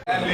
Media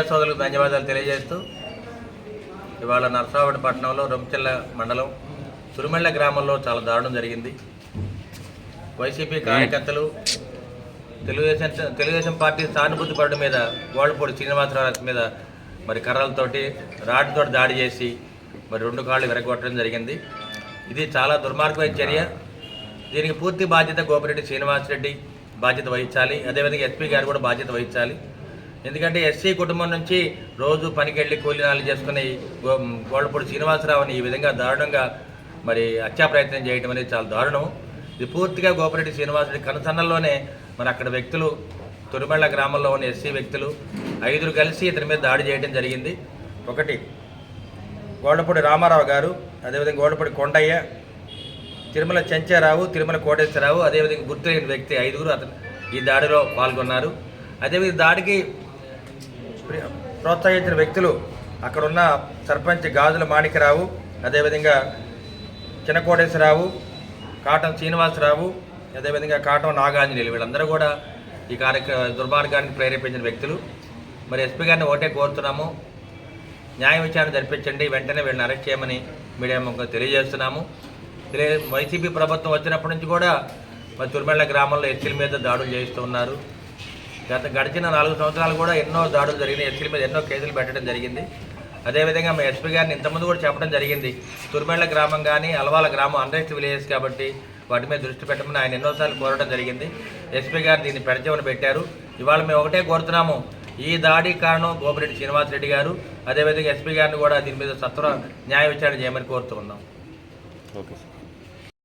సోదరులకు ధన్యవాదాలు తెలియజేస్తూ ఇవాళ నరసరావుపేట పట్టణంలో రొంచెల్ల మండలం తురుమెళ్ల గ్రామంలో చాలా దారుణం జరిగింది. వైసీపీ కార్యకర్తలు తెలుగుదేశం పార్టీ సానుభూతి పరుడు మీద గోళ్ళపూడి శ్రీనివాసరావు మీద మరి కర్రలతోటి రాడ్తో దాడి చేసి మరి 2 కాళ్ళు విరగొట్టడం జరిగింది. ఇది చాలా దుర్మార్గమైన చర్య. దీనికి పూర్తి బాధ్యత గోపిరెడ్డి శ్రీనివాసరెడ్డి బాధ్యత వహించాలి. అదేవిధంగా ఎస్పీ గారు కూడా బాధ్యత వహించాలి. ఎందుకంటే ఎస్సీ కుటుంబం నుంచి రోజు పనికెళ్ళి కూలీనాలు చేసుకుని గోళ్ళపూడి శ్రీనివాసరావుని ఈ విధంగా దారుణంగా మరి హత్యా ప్రయత్నం చేయడం అనేది చాలా దారుణం. ఇది పూర్తిగా గోపిరెడ్డి శ్రీనివాసరెడ్డి కనుసన్నల్లోనే మరి అక్కడ వ్యక్తులు తురుమెళ్ల గ్రామంలో ఉన్న ఎస్సీ వ్యక్తులు 5 కలిసి ఇతని మీద దాడి చేయడం జరిగింది. ఒకటి గోళ్ళపూడి రామారావు గారు, అదేవిధంగా గోళ్ళపూడి కొండయ్య, తిరుమల చెంచారావు, తిరుమల కోటేశ్వరరావు, అదేవిధంగా గుర్తులేని వ్యక్తి 5 అతను ఈ దాడిలో పాల్గొన్నారు. అదేవిధంగా దాడికి ప్రోత్సహించిన వ్యక్తులు అక్కడున్న సర్పంచ్ గాజుల మాణిక్యరావు, అదేవిధంగా చిన్నకోటేశ్వరరావు, కాటం శ్రీనివాసరావు, అదేవిధంగా కాటం నాగాంజనేయులు, వీళ్ళందరూ కూడా ఈ దుర్మార్గానికి ప్రేరేపించిన వ్యక్తులు. మరి ఎస్పీ గారిని ఒకటే కోరుతున్నాము, న్యాయ విచారణ జరిపించండి, వెంటనే వీళ్ళని అరెస్ట్ చేయమని మీడియా ముఖంగా తెలియజేస్తున్నాము. వైసీపీ ప్రభుత్వం వచ్చినప్పటి నుంచి కూడా మరి తురుమెళ్ల గ్రామంలో ఎస్సీల మీద దాడులు చేస్తూ ఉన్నారు. గడిచిన 4 సంవత్సరాలు కూడా ఎన్నో దాడులు జరిగినాయి. ఎస్సీల మీద ఎన్నో కేసులు పెట్టడం జరిగింది. అదేవిధంగా మా ఎస్పీ గారిని ఇంతకుముందు కూడా చెప్పడం జరిగింది, తురుమెళ్ల గ్రామం కానీ అలవాల గ్రామం అన్రెస్ట్ విలేజెస్ కాబట్టి వాటి మీద దృష్టి పెట్టమని ఆయన ఎన్నోసార్లు కోరడం జరిగింది. ఎస్పీ గారు దీన్ని పెడచెవిన పెట్టారు. ఇవాళ మేము ఒకటే కోరుతున్నాము, ఈ దాడి కారణం గోపిరెడ్డి శ్రీనివాసరెడ్డి గారు, అదేవిధంగా ఎస్పీ గారిని కూడా దీని మీద సత్వర న్యాయ విచారణ చేయమని కోరుతూ ఉన్నాం. ఓకే.